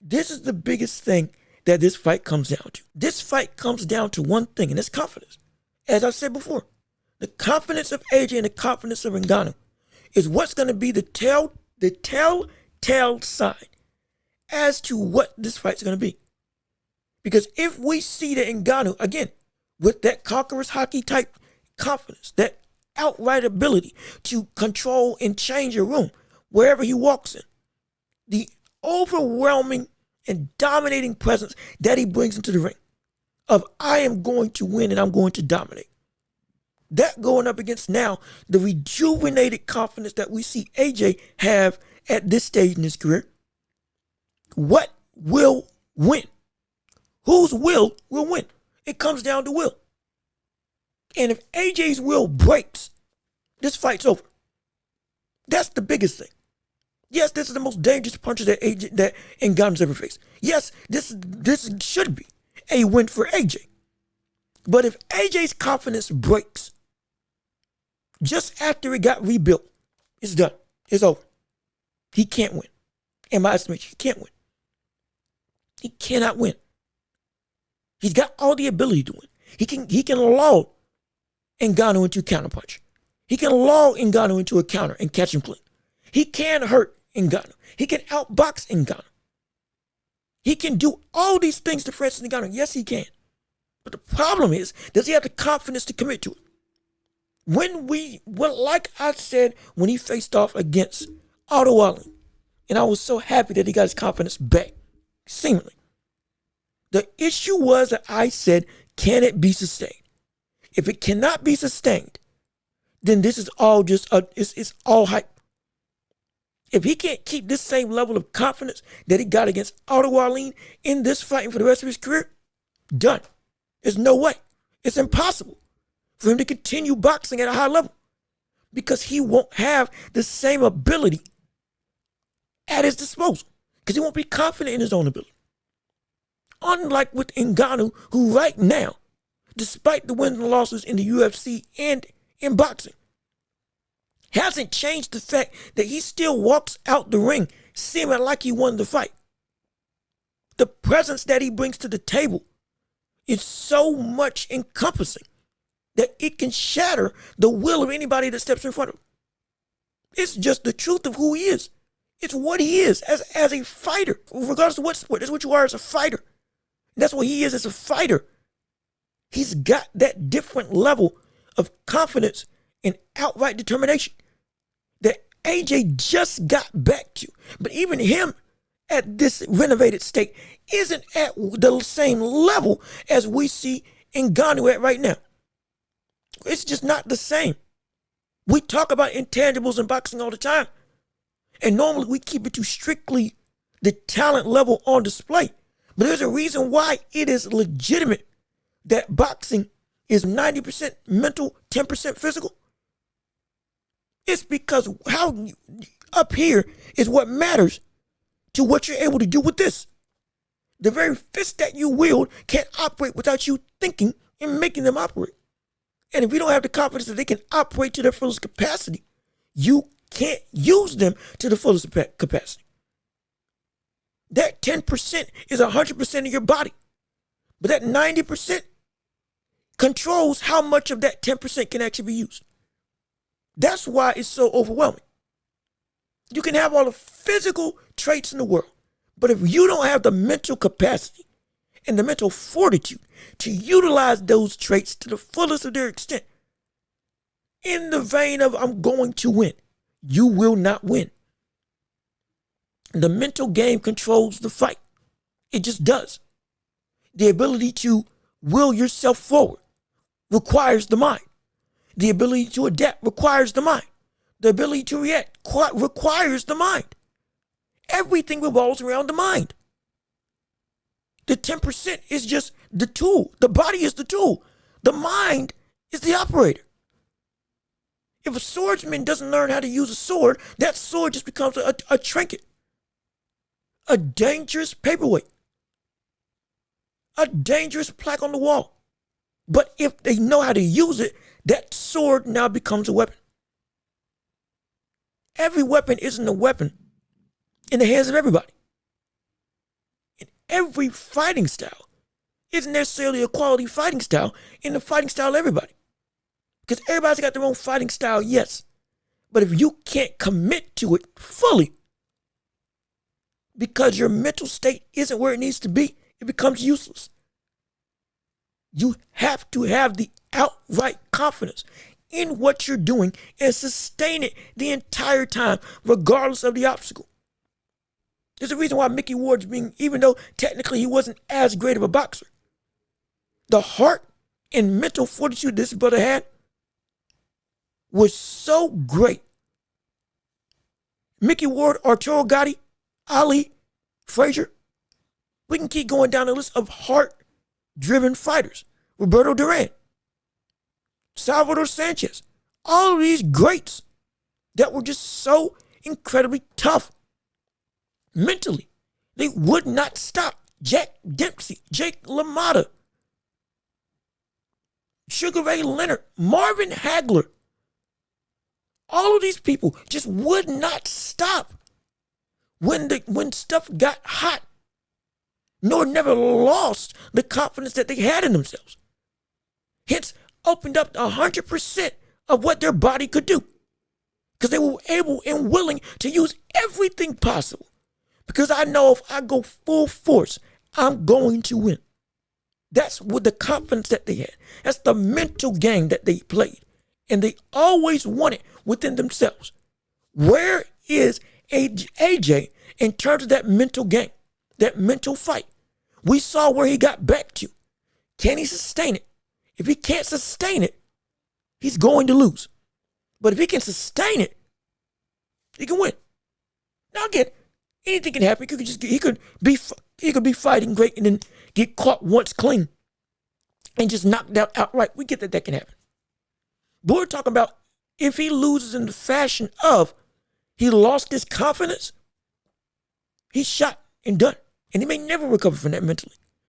This is the biggest thing that this fight comes down to. This fight comes down to one thing, and it's confidence. As I said before, the confidence of AJ and the confidence of Ngannou is what's going to be the telltale sign as to what this fight's going to be. Because if we see that Ngannou, again, with that conqueror's hockey type confidence, that outright ability to control and change a room wherever he walks in, the overwhelming and dominating presence that he brings into the ring of I am going to win and I'm going to dominate. That going up against now the rejuvenated confidence that we see AJ have at this stage in his career. What will win? Whose will win? It comes down to will. And if AJ's will breaks, this fight's over. That's the biggest thing. Yes, this is the most dangerous puncher that Ngannou's ever faced. Yes, this should be a win for AJ. But if AJ's confidence breaks just after it got rebuilt, it's done. It's over. He can't win. In my estimation, he can't win. He cannot win. He's got all the ability to win. He can lull Ngannou into a counterpunch. He can lull Ngannou into a counter and catch him clean. He can hurt Ngannou. He can outbox Ngannou. He can do all these things to Francis Ngannou. Yes, he can. But the problem is, does he have the confidence to commit to it? Like I said, when he faced off against Otto Wallin, and I was so happy that he got his confidence back, seemingly. The issue was that I said, can it be sustained? If it cannot be sustained, then this is all just, it's all hype. If he can't keep this same level of confidence that he got against Otto Wallin in this fighting for the rest of his career, done. There's no way. It's impossible for him to continue boxing at a high level because he won't have the same ability at his disposal because he won't be confident in his own ability. Unlike with Ngannou, who right now, despite the wins and losses in the UFC and in boxing, hasn't changed the fact that he still walks out the ring seeming like he won the fight. The presence that he brings to the table is so much encompassing that it can shatter the will of anybody that steps in front of him. It's just the truth of who he is. It's what he is as a fighter, regardless of what sport. That's what you are as a fighter. That's what he is as a fighter. He's got that different level of confidence and outright determination that AJ just got back to. But even him at this renovated state isn't at the same level as we see Ngannou at right now. It's just not the same. We talk about intangibles in boxing all the time. And normally we keep it to strictly the talent level on display. But there's a reason why it is legitimate that boxing is 90% mental, 10% physical. It's because how up here is what matters to what you're able to do with this. The very fist that you wield can't operate without you thinking and making them operate. And if you don't have the confidence that they can operate to their fullest capacity, you can't use them to the fullest capacity. That 10% is 100% of your body. But that 90% controls how much of that 10% can actually be used. That's why it's so overwhelming. You can have all the physical traits in the world, but if you don't have the mental capacity and the mental fortitude to utilize those traits to the fullest of their extent, in the vein of I'm going to win, you will not win. The mental game controls the fight. It just does. The ability to will yourself forward requires the mind. The ability to adapt requires the mind. The ability to react requires the mind. Everything revolves around the mind. The 10% is just the tool. The body is the tool. The mind is the operator. If a swordsman doesn't learn how to use a sword, that sword just becomes a trinket, a dangerous paperweight, a dangerous plaque on the wall. But if they know how to use it, that sword now becomes a weapon. Every weapon isn't a weapon in the hands of everybody. every fighting style isn't necessarily a quality fighting style in the fighting style of everybody. Because everybody's got their own fighting style, yes. But if you can't commit to it fully because your mental state isn't where it needs to be, it becomes useless. You have to have the outright confidence in what you're doing and sustain it the entire time, regardless of the obstacle. There's a reason why Mickey Ward's even though technically he wasn't as great of a boxer, the heart and mental fortitude this brother had was so great. Mickey Ward, Arturo Gatti, Ali, Frazier. We can keep going down the list of heart-driven fighters. Roberto Duran, Salvador Sanchez. All of these greats that were just so incredibly tough mentally. They would not stop. Jack Dempsey, Jake LaMotta, Sugar Ray Leonard, Marvin Hagler. All of these people just would not stop when stuff got hot, nor never lost the confidence that they had in themselves. Hence, opened up 100% of what their body could do. Because they were able and willing to use everything possible. Because I know if I go full force, I'm going to win. That's with the confidence that they had. That's the mental game that they played. And they always won it within themselves. Where is AJ in terms of that mental game, that mental fight? We saw where he got back to. Can he sustain it? If he can't sustain it, he's going to lose. But if he can sustain it, he can win. Now again, anything can happen. He could be fighting great and then get caught once clean and just knocked out outright. We get that can happen. But we're talking about if he loses in the fashion of he lost his confidence, he's shot and done. And he may never recover from that mentally.